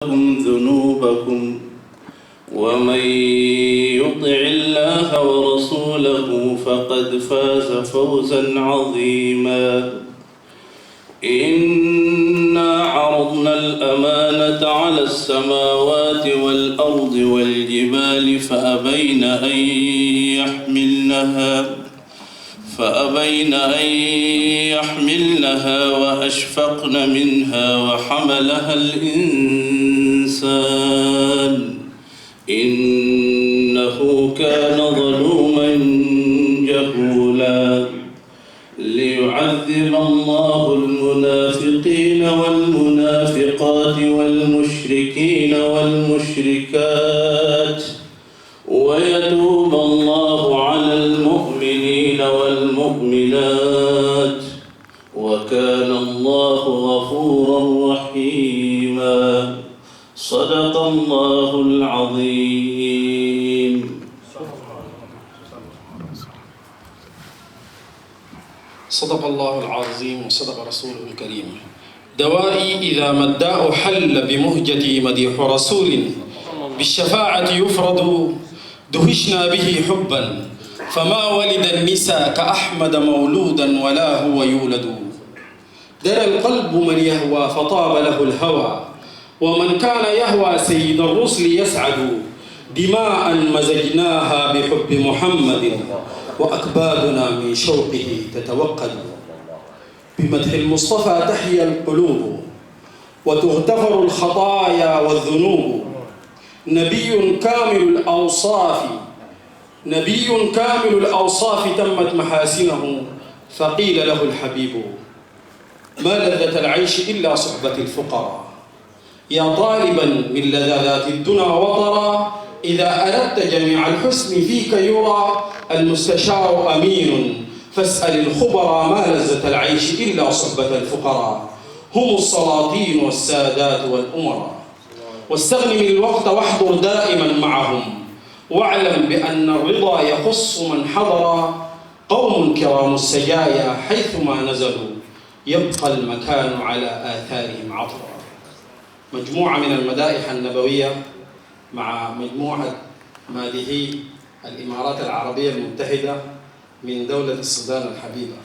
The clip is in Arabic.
لكم ذنوبكم ومن يطع الله ورسوله فقد فاز فوزا عظيما. إنا عرضنا الأمانة على السماوات والأرض والجبال فأبين أن يحملنها وأشفقن منها وحملها الإنسان إنه كان ظلوما جهولا. ليعذب الله المنافقين والمنافقات والمشركين والمشركات ويتوب الله على المؤمنين والمؤمنات وكان الله غفورا رحيما. صدق الله العظيم. صدق الله العظيم وصدق رسوله الكريم. دوائي إذا ما الداء حل بمهجتي مديح رسول بالشفاعة يفرد دهشنا به حبا فما ولد النساء كأحمد مولودا ولا هو يولد. درى القلب من يهوى فطاب له الهوى ومن كان يهوى سيد الرسل يسعد. دماء مزجناها بحب محمد وأكبادنا من شوقه تتوقد. بمدح المصطفى تحيا القلوب وتغتفر الخطايا والذنوب. نبي كامل الأوصاف تمت محاسنه فقيل له الحبيب ما لذة العيش إلا صحبة الفقراء. يا طالبا من لذاذات الدنيا وطرا إذا أردت جميع الحسن فيك يرى. المستشار أمين فاسأل الخبراء ما لذة العيش إلا صحبة الفقراء. هم السلاطين والسادات والأمراء. واستغنم الوقت واحضر دائما معهم واعلم بأن الرضا يخص من حضر. قوم كرام السجايا حيثما نزلوا يبقى المكان على آثارهم عطرا. مجموعة من المدائح النبوية مع مجموعة مادحي الإمارات العربية المتحدة من دولة السودان الحبيبة.